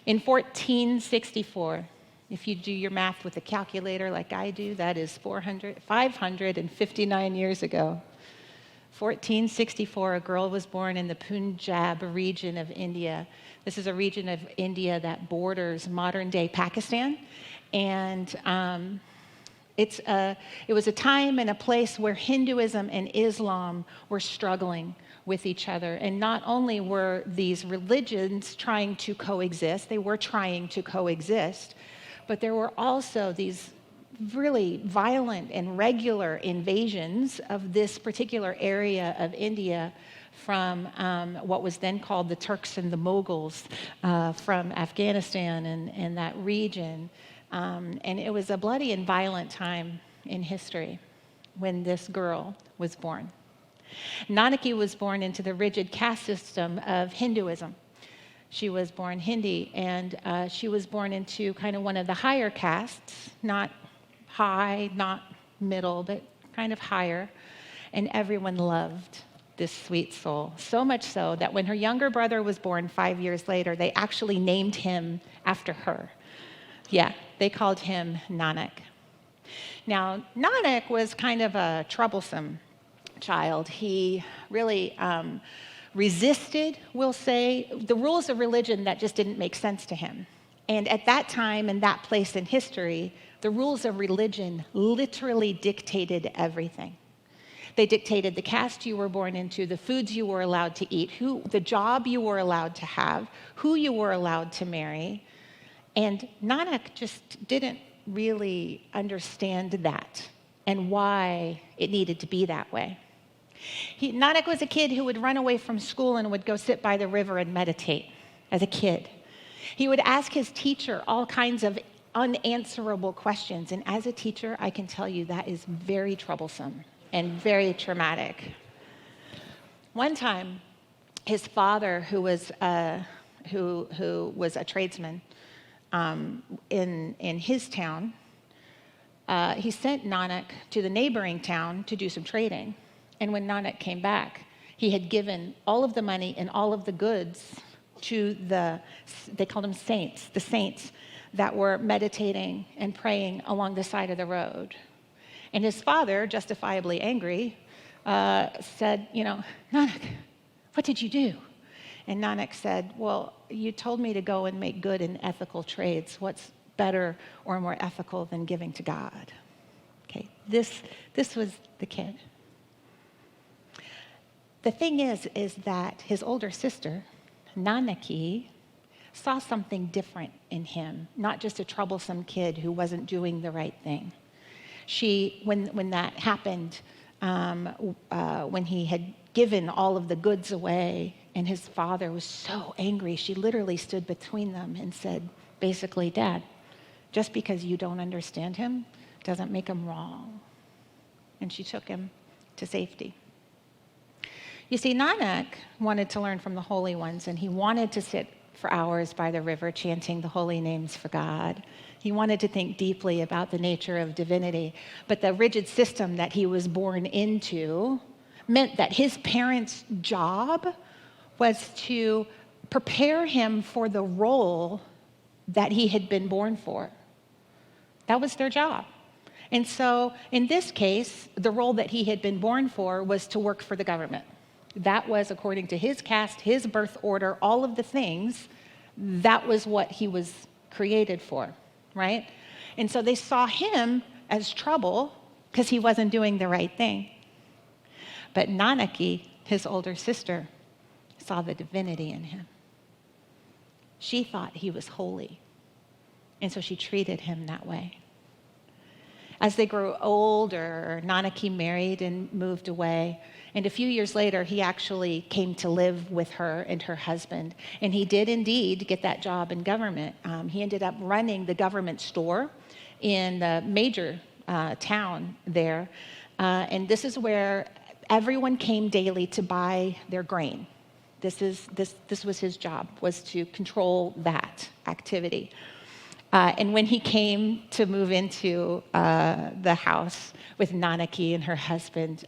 In 1464, if you do your math with a calculator like I do, that is 559 years ago. 1464, a girl was born in the Punjab region of India. This is a region of India that borders modern-day Pakistan. And it was a time and a place where Hinduism and Islam were struggling with each other. And not only were these religions trying to coexist, they were trying to coexist, but there were also these really violent and regular invasions of this particular area of India from what was then called the Turks and the Mughals from Afghanistan and that region. And it was a bloody and violent time in history when this girl was born. Nanaki was born into the rigid caste system of Hinduism. She was born Hindi, and she was born into kind of one of the higher castes, not high, not middle, but kind of higher. And everyone loved this sweet soul, so much so that when her younger brother was born 5 years later, they actually named him after her. Yeah, they called him Nanak. Now, Nanak was kind of a troublesome child. He really resisted, we'll say, the rules of religion that just didn't make sense to him. And at that time and that place in history, the rules of religion literally dictated everything. They dictated the caste you were born into, the foods you were allowed to eat, the job you were allowed to have, who you were allowed to marry. And Nanak just didn't really understand that and why it needed to be that way. Nanak was a kid who would run away from school and would go sit by the river and meditate as a kid. He would ask his teacher all kinds of unanswerable questions. And as a teacher, I can tell you that is very troublesome and very traumatic. One time, his father, who was a tradesman in his town, he sent Nanak to the neighboring town to do some trading. And when Nanak came back, he had given all of the money and all of the goods to they called them saints, the saints that were meditating and praying along the side of the road. And his father, justifiably angry, said, Nanak, what did you do? And Nanak said, well, you told me to go and make good and ethical trades. What's better or more ethical than giving to God? Okay, this was the kid. The thing is that his older sister, Nanaki, saw something different in him, not just a troublesome kid who wasn't doing the right thing. When that happened, when he had given all of the goods away and his father was so angry, she literally stood between them and said, basically, Dad, just because you don't understand him doesn't make him wrong. And she took him to safety. You see, Nanak wanted to learn from the holy ones, and he wanted to sit for hours by the river chanting the holy names for God. He wanted to think deeply about the nature of divinity, but the rigid system that he was born into meant that his parents' job was to prepare him for the role that he had been born for. That was their job. And so in this case, the role that he had been born for was to work for the government. That was, according to his caste, his birth order, all of the things, that was what he was created for, right? And so they saw him as trouble because he wasn't doing the right thing. But Nanaki, his older sister, saw the divinity in him. She thought he was holy, and so she treated him that way. As they grew older, Nanaki married and moved away. And a few years later, he actually came to live with her and her husband. And he did indeed get that job in government. He ended up running the government store in the major town there. And this is where everyone came daily to buy their grain. This was his job, was to control that activity. And when he came to move into the house with Nanaki and her husband,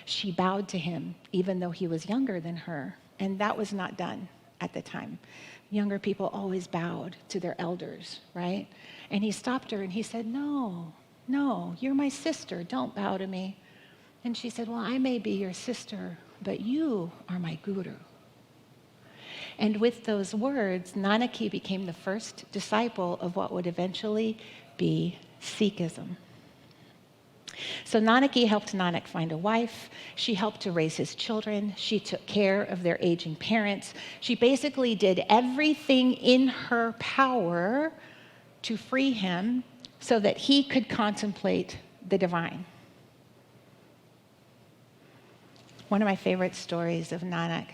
she bowed to him, even though he was younger than her. And that was not done at the time. Younger people always bowed to their elders, right? And he stopped her and he said, no, you're my sister. Don't bow to me. And she said, well, I may be your sister, but you are my guru. And with those words, Nanaki became the first disciple of what would eventually be Sikhism. So Nanaki helped Nanak find a wife. She helped to raise his children. She took care of their aging parents. She basically did everything in her power to free him so that he could contemplate the divine. One of my favorite stories of Nanak,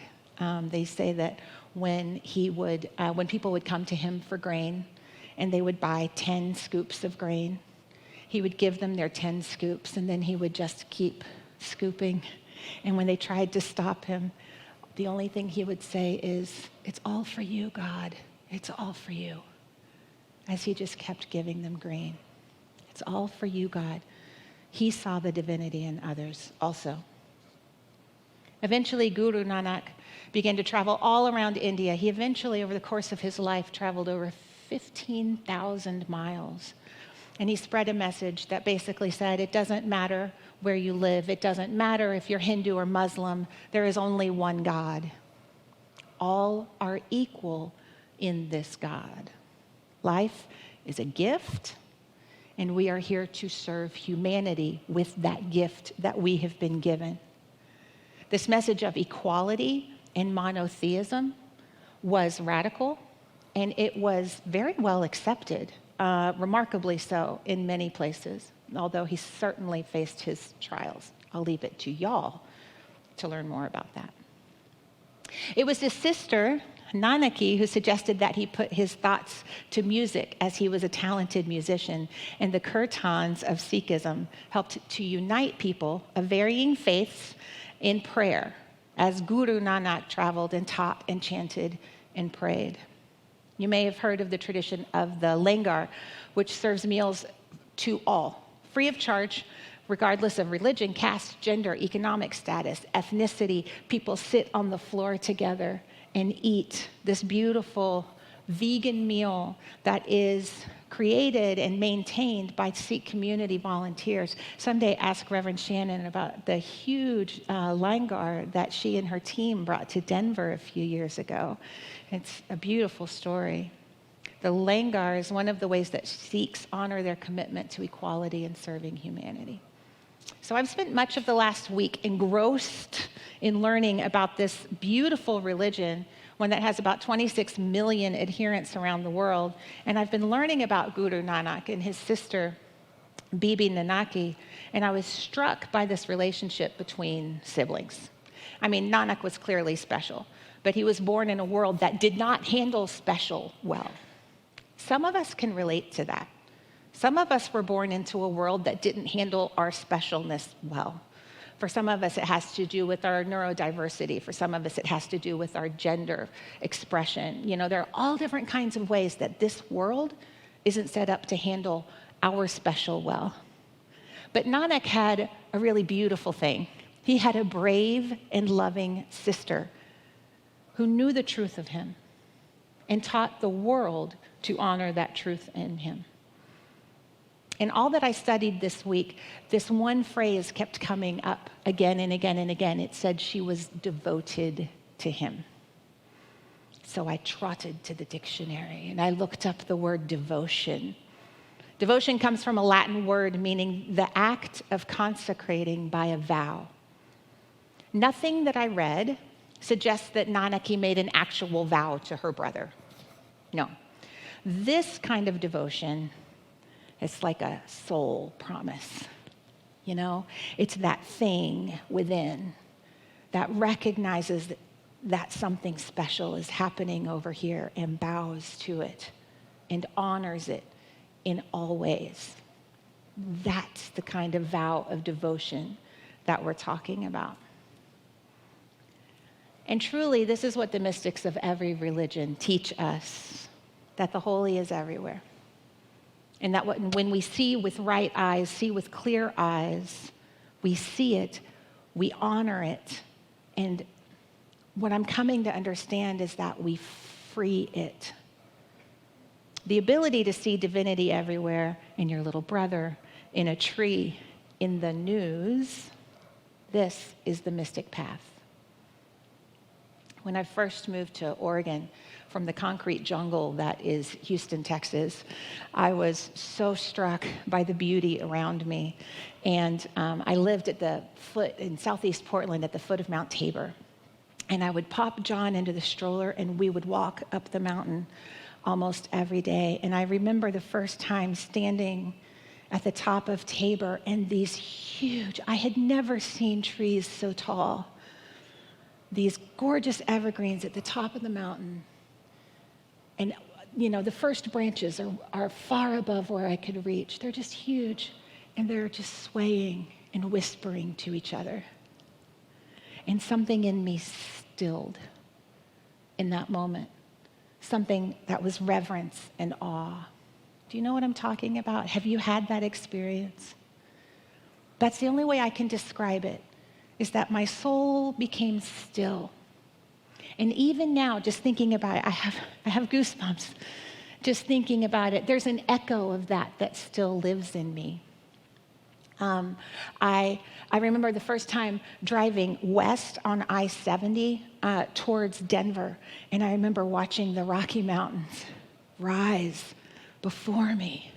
they say that when people would come to him for grain and they would buy 10 scoops of grain, he would give them their 10 scoops and then he would just keep scooping. And when they tried to stop him, the only thing he would say is, it's all for you, God. It's all for you. As he just kept giving them grain. It's all for you, God. He saw the divinity in others also. Eventually, Guru Nanak began to travel all around India. He eventually, over the course of his life, traveled over 15,000 miles. And he spread a message that basically said, it doesn't matter where you live. It doesn't matter if you're Hindu or Muslim. There is only one God. All are equal in this God. Life is a gift, and we are here to serve humanity with that gift that we have been given. This message of equality and monotheism was radical, and it was very well accepted. Remarkably so in many places, although he certainly faced his trials. I'll leave it to y'all to learn more about that. It was his sister, Nanaki, who suggested that he put his thoughts to music, as he was a talented musician, and the kirtans of Sikhism helped to unite people of varying faiths in prayer as Guru Nanak traveled and taught and chanted and prayed. You may have heard of the tradition of the langar, which serves meals to all, free of charge, regardless of religion, caste, gender, economic status, ethnicity. People sit on the floor together and eat this beautiful vegan meal that is created and maintained by Sikh community volunteers. Someday ask Reverend Shannon about the huge langar that she and her team brought to Denver a few years ago. It's a beautiful story. The langar is one of the ways that Sikhs honor their commitment to equality and serving humanity. So I've spent much of the last week engrossed in learning about this beautiful religion, one that has about 26 million adherents around the world. And I've been learning about Guru Nanak and his sister, Bibi Nanaki, and I was struck by this relationship between siblings. I mean, Nanak was clearly special, but he was born in a world that did not handle special well. Some of us can relate to that. Some of us were born into a world that didn't handle our specialness well. For some of us, it has to do with our neurodiversity. For some of us, it has to do with our gender expression. You know, there are all different kinds of ways that this world isn't set up to handle our special well. But Nanak had a really beautiful thing. He had a brave and loving sister who knew the truth of him and taught the world to honor that truth in him. In all that I studied this week, this one phrase kept coming up again and again and again. It said she was devoted to him. So I trotted to the dictionary and I looked up the word devotion. Devotion comes from a Latin word meaning the act of consecrating by a vow. Nothing that I read suggests that Nanaki made an actual vow to her brother. No. This kind of devotion, it's like a soul promise, you know? It's that thing within that recognizes that something special is happening over here and bows to it and honors it in all ways. That's the kind of vow of devotion that we're talking about. And truly, this is what the mystics of every religion teach us, that the holy is everywhere. And that when we see with right eyes, see with clear eyes, we see it, we honor it. And what I'm coming to understand is that we free it. The ability to see divinity everywhere, in your little brother, in a tree, in the news, this is the mystic path. When I first moved to Oregon from the concrete jungle that is Houston, Texas, I was so struck by the beauty around me. And I lived at the foot in southeast Portland at the foot of Mount Tabor. And I would pop John into the stroller and we would walk up the mountain almost every day. And I remember the first time standing at the top of Tabor and these huge, I had never seen trees so tall. These gorgeous evergreens at the top of the mountain. And, the first branches are far above where I could reach. They're just huge. And they're just swaying and whispering to each other. And something in me stilled in that moment. Something that was reverence and awe. Do you know what I'm talking about? Have you had that experience? That's the only way I can describe it, is that my soul became still. And even now, just thinking about it, I have goosebumps just thinking about it. There's an echo of that still lives in me. I remember the first time driving west on I-70 towards Denver, and I remember watching the Rocky Mountains rise before me.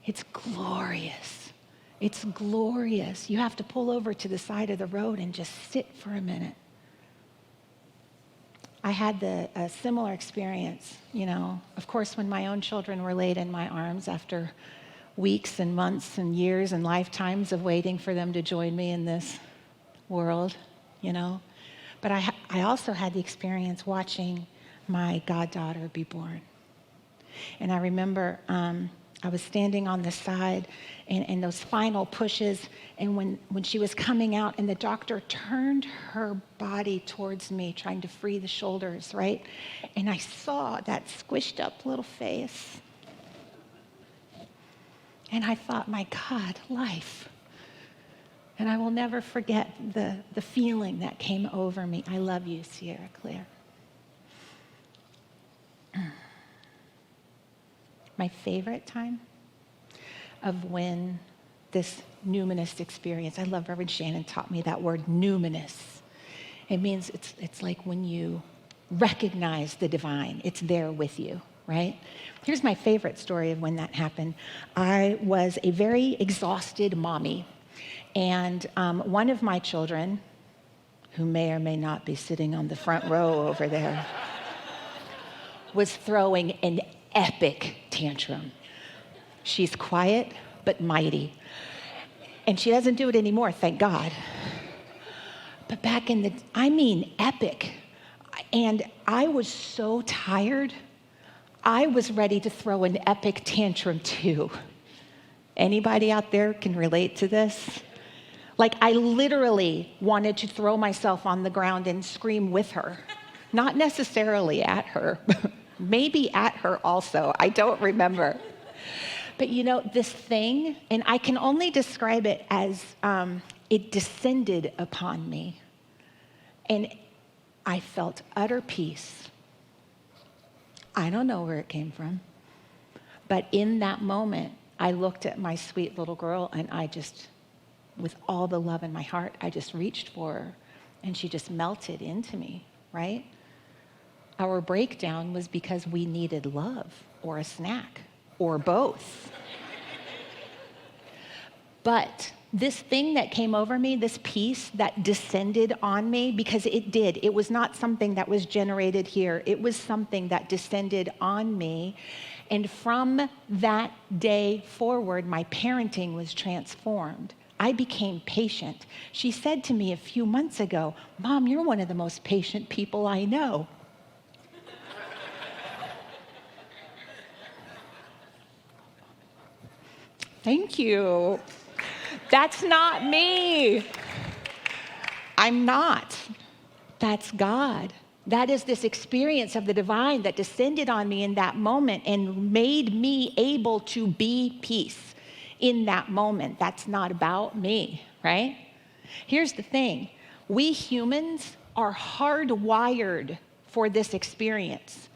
It's glorious. It's glorious. You have to pull over to the side of the road and just sit for a minute. I had a similar experience, of course, when my own children were laid in my arms after weeks and months and years and lifetimes of waiting for them to join me in this world, But I also had the experience watching my goddaughter be born. And I remember I was standing on the side and those final pushes, and when she was coming out and the doctor turned her body towards me, trying to free the shoulders, right? And I saw that squished up little face. And I thought, my God, life. And I will never forget the feeling that came over me. I love you, Sierra Claire. My favorite time of when this numinous experience, I love Reverend Shannon taught me that word, numinous. It means it's like when you recognize the divine. It's there with you, right? Here's my favorite story of when that happened. I was a very exhausted mommy, and one of my children, who may or may not be sitting on the front row over there, was throwing an epic tantrum. She's quiet but mighty. And she doesn't do it anymore, thank God. But back in epic. And I was so tired, I was ready to throw an epic tantrum too. Anybody out there can relate to this? Like, I literally wanted to throw myself on the ground and scream with her. Not necessarily at her, maybe at her also. I don't remember. But this thing, and I can only describe it as it descended upon me. And I felt utter peace. I don't know where it came from. But in that moment, I looked at my sweet little girl and I just, with all the love in my heart, I just reached for her and she just melted into me, right? Our breakdown was because we needed love or a snack or both. But this thing that came over me, this peace that descended on me, because it did, it was not something that was generated here. It was something that descended on me. And from that day forward, my parenting was transformed. I became patient. She said to me a few months ago, "Mom, you're one of the most patient people I know." Thank you. That's not me. I'm not. That's God. That is this experience of the divine that descended on me in that moment and made me able to be peace in that moment. That's not about me, right? Here's the thing. We humans are hardwired for this experience.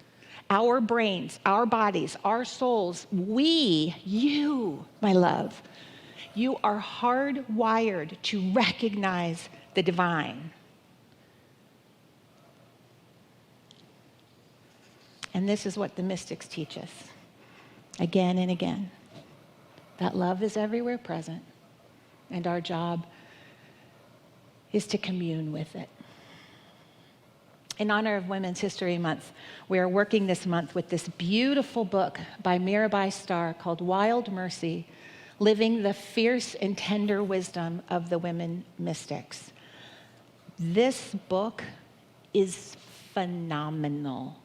our brains, our bodies, our souls, you, my love, you are hardwired to recognize the divine. And this is what the mystics teach us again and again, that love is everywhere present, and our job is to commune with it. In honor of Women's History Month, we are working this month with this beautiful book by Mirabai Starr called Wild Mercy, Living the Fierce and Tender Wisdom of the Women Mystics. This book is phenomenal.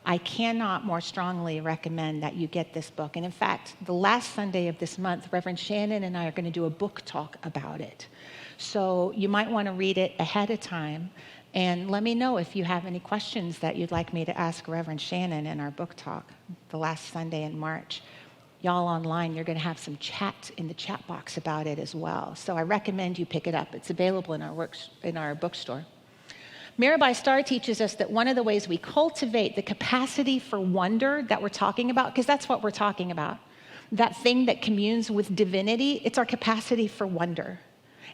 I cannot more strongly recommend that you get this book. And in fact, the last Sunday of this month, Reverend Shannon and I are going to do a book talk about it. So you might want to read it ahead of time. And let me know if you have any questions that you'd like me to ask Reverend Shannon in our book talk the last Sunday in March. Y'all online, you're going to have some chat in the chat box about it as well. So I recommend you pick it up. It's available in our bookstore. Mirabai Starr teaches us that one of the ways we cultivate the capacity for wonder that we're talking about, because that's what we're talking about, that thing that communes with divinity, it's our capacity for wonder.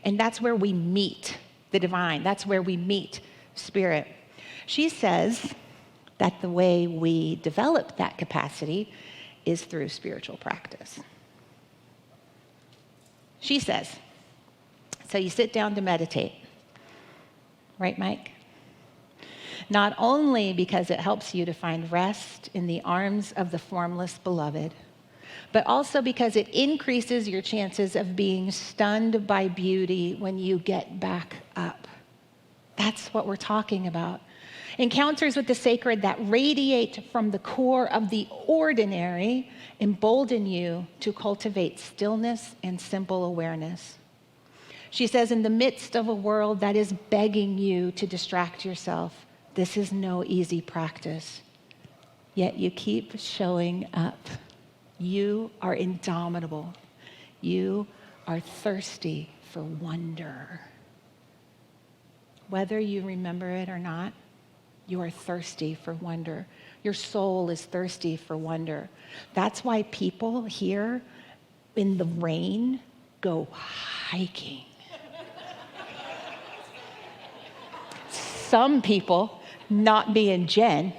And that's where we meet the divine. That's where we meet spirit. She says that the way we develop that capacity is through spiritual practice. She says, so you sit down to meditate, right, Mike? Not only because it helps you to find rest in the arms of the formless beloved, but also because it increases your chances of being stunned by beauty when you get back up. That's what we're talking about. Encounters with the sacred that radiate from the core of the ordinary embolden you to cultivate stillness and simple awareness. She says, in the midst of a world that is begging you to distract yourself, this is no easy practice. Yet you keep showing up. You are indomitable. You are thirsty for wonder. Whether you remember it or not, you are thirsty for wonder. Your soul is thirsty for wonder. That's why people here in the rain go hiking. Some people, not being Jen,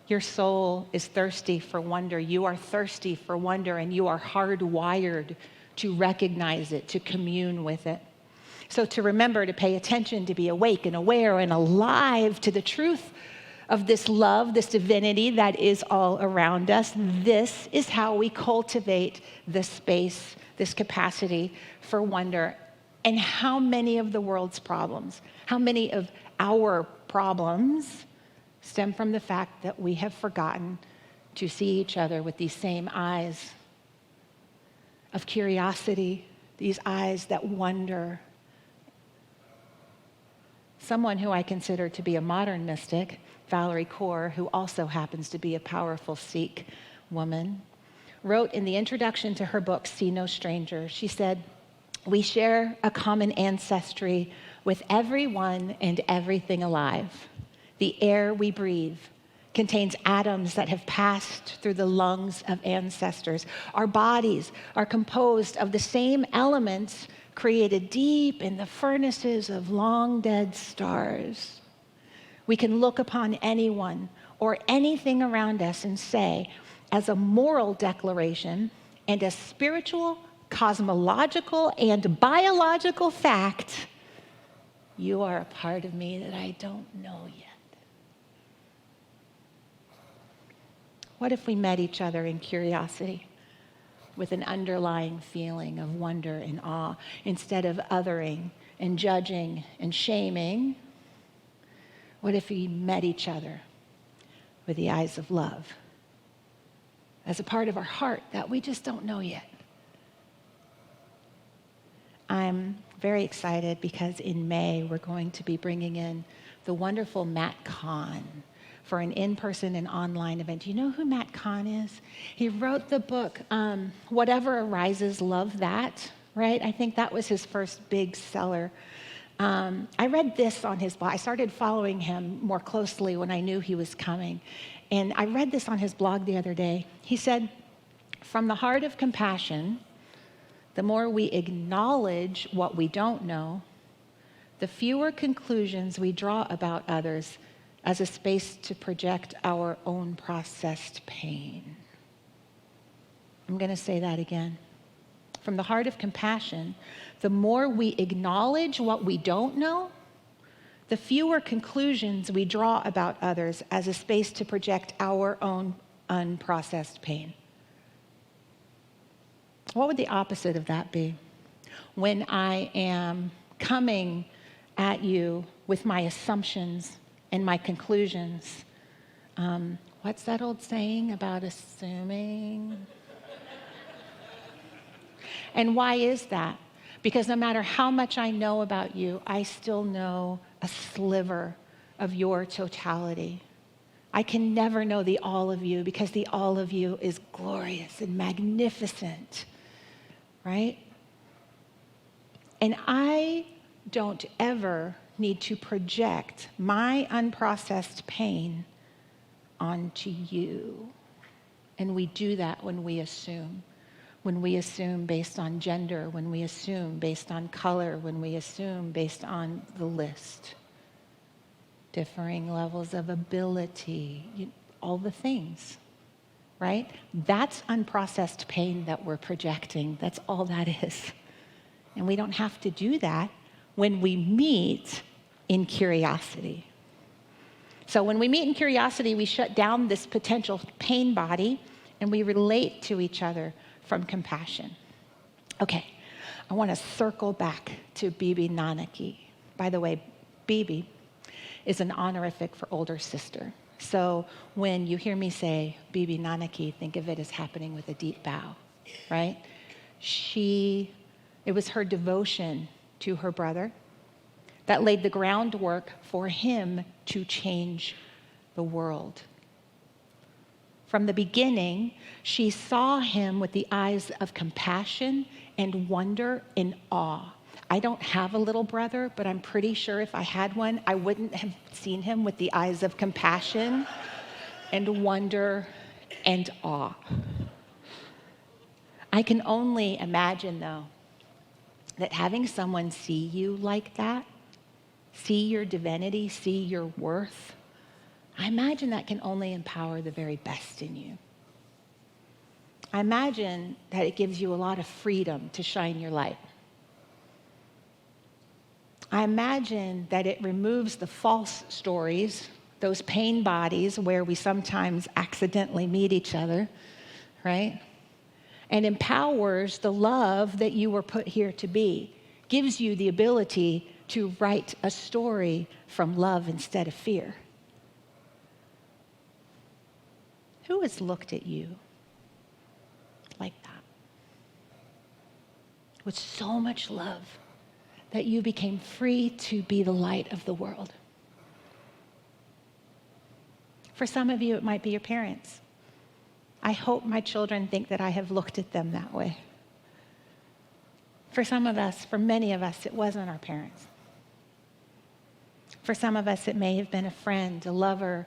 your soul is thirsty for wonder. You are thirsty for wonder, and you are hardwired to recognize it, to commune with it. So to remember to pay attention, to be awake and aware and alive to the truth of this love, this divinity that is all around us. This is how we cultivate this space, this capacity for wonder. And how many of the world's problems, how many of our problems stem from the fact that we have forgotten to see each other with these same eyes of curiosity, these eyes that wonder. Someone who I consider to be a modern mystic, Valerie Kaur, who also happens to be a powerful Sikh woman, wrote in the introduction to her book, See No Stranger, she said, "We share a common ancestry with everyone and everything alive. The air we breathe contains atoms that have passed through the lungs of ancestors. Our bodies are composed of the same elements created deep in the furnaces of long dead stars. We can look upon anyone or anything around us and say, as a moral declaration and a spiritual, cosmological, and biological fact, you are a part of me that I don't know yet." What if we met each other in curiosity with an underlying feeling of wonder and awe instead of othering and judging and shaming? What if we met each other with the eyes of love as a part of our heart that we just don't know yet? I'm very excited because in May we're going to be bringing in the wonderful Matt Kahn for an in-person and online event. Do you know who Matt Kahn is? He wrote the book, Whatever Arises, Love That, right? I think that was his first big seller. I read this on his blog. I started following him more closely when I knew he was coming. And I read this on his blog the other day. He said, from the heart of compassion, the more we acknowledge what we don't know, the fewer conclusions we draw about others as a space to project our own processed pain. I'm going to say that again. From the heart of compassion, the more we acknowledge what we don't know, the fewer conclusions we draw about others as a space to project our own unprocessed pain. What would the opposite of that be? When I am coming at you with my assumptions and my conclusions, what's that old saying about assuming? And why is that? Because no matter how much I know about you, I still know a sliver of your totality. I can never know the all of you because the all of you is glorious and magnificent, right? And I don't ever need to project my unprocessed pain onto you. And we do that when we assume. When we assume based on gender, when we assume based on color, when we assume based on the list. Differing levels of ability, all the things, right? That's unprocessed pain that we're projecting. That's all that is. And we don't have to do that when we meet in curiosity. So when we meet in curiosity, we shut down this potential pain body and we relate to each other from compassion. Okay, I want to circle back to Bibi Nanaki. By the way, Bibi is an honorific for older sister. So when you hear me say Bibi Nanaki, think of it as happening with a deep bow, right? It was her devotion to her brother that laid the groundwork for him to change the world. From the beginning, she saw him with the eyes of compassion and wonder and awe. I don't have a little brother, but I'm pretty sure if I had one, I wouldn't have seen him with the eyes of compassion and wonder and awe. I can only imagine, though, that having someone see you like that, see your divinity, see your worth, I imagine that can only empower the very best in you. I imagine that it gives you a lot of freedom to shine your light. I imagine that it removes the false stories, those pain bodies where we sometimes accidentally meet each other, right? And empowers the love that you were put here to be, gives you the ability to write a story from love instead of fear. Who has looked at you like that? With so much love that you became free to be the light of the world. For some of you, it might be your parents. I hope my children think that I have looked at them that way. For some of us, for many of us, it wasn't our parents. For some of us, it may have been a friend, a lover,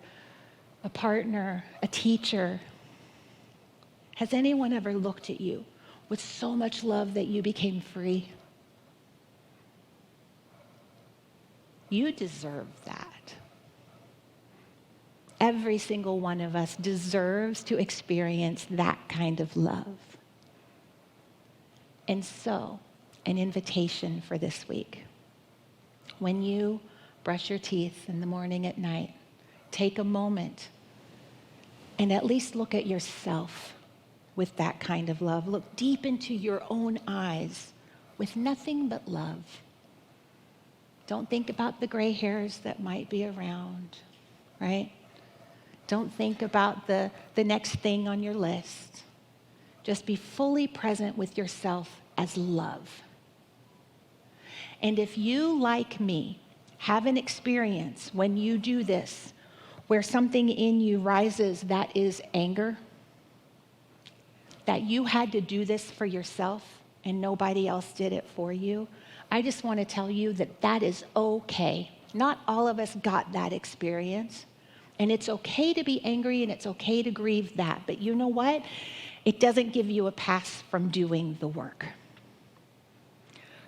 a partner, a teacher. Has anyone ever looked at you with so much love that you became free? You deserve that. Every single one of us deserves to experience that kind of love. And so, an invitation for this week. When you brush your teeth in the morning, at night, take a moment and at least look at yourself with that kind of love. Look deep into your own eyes with nothing but love. Don't think about the gray hairs that might be around, right? Don't think about the next thing on your list. Just be fully present with yourself as love. And if you, like me, have an experience when you do this, where something in you rises that is anger, that you had to do this for yourself and nobody else did it for you, I just want to tell you that that is okay. Not all of us got that experience. And it's okay to be angry and it's okay to grieve that. But you know what? It doesn't give you a pass from doing the work.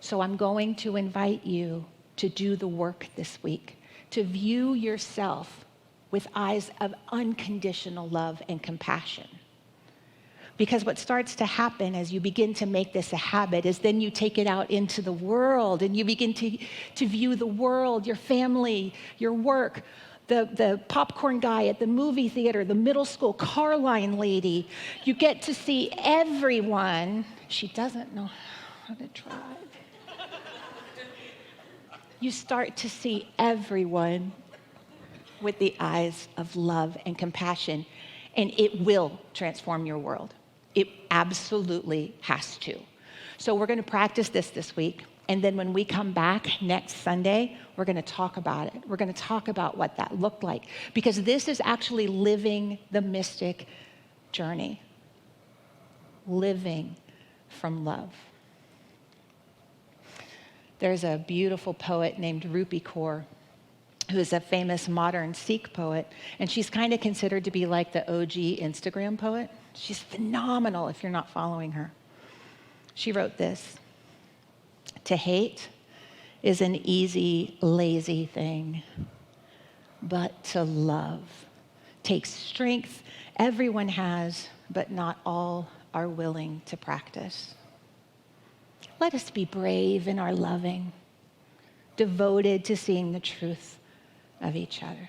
So I'm going to invite you to do the work this week, to view yourself with eyes of unconditional love and compassion. Because what starts to happen as you begin to make this a habit is then you take it out into the world and you begin to view the world, your family, your work, the popcorn guy at the movie theater, the middle school car line lady. You get to see everyone. She doesn't know how to drive. You start to see everyone with the eyes of love and compassion, and it will transform your world. It absolutely has to. So we're going to practice this week, and then when we come back next Sunday, we're going to talk about it. We're going to talk about what that looked like, because this is actually living the mystic journey, living from love. There's a beautiful poet named Rupi Kaur, who's a famous modern Sikh poet, and she's kind of considered to be like the OG Instagram poet. She's phenomenal if you're not following her. She wrote this: "To hate is an easy, lazy thing, but to love takes strength everyone has, but not all are willing to practice." Let us be brave in our loving, devoted to seeing the truth of each other.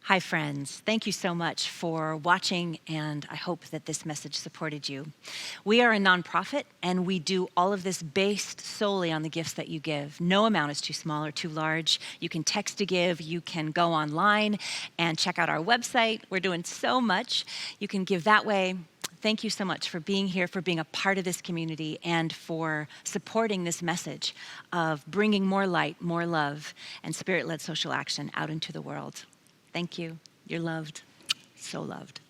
Hi, friends. Thank you so much for watching, and I hope that this message supported you. We are a nonprofit, and we do all of this based solely on the gifts that you give. No amount is too small or too large. You can text to give. You can go online and check out our website. We're doing so much. You can give that way. Thank you so much for being here, for being a part of this community, and for supporting this message of bringing more light, more love, and spirit-led social action out into the world. Thank you. You're loved. So loved.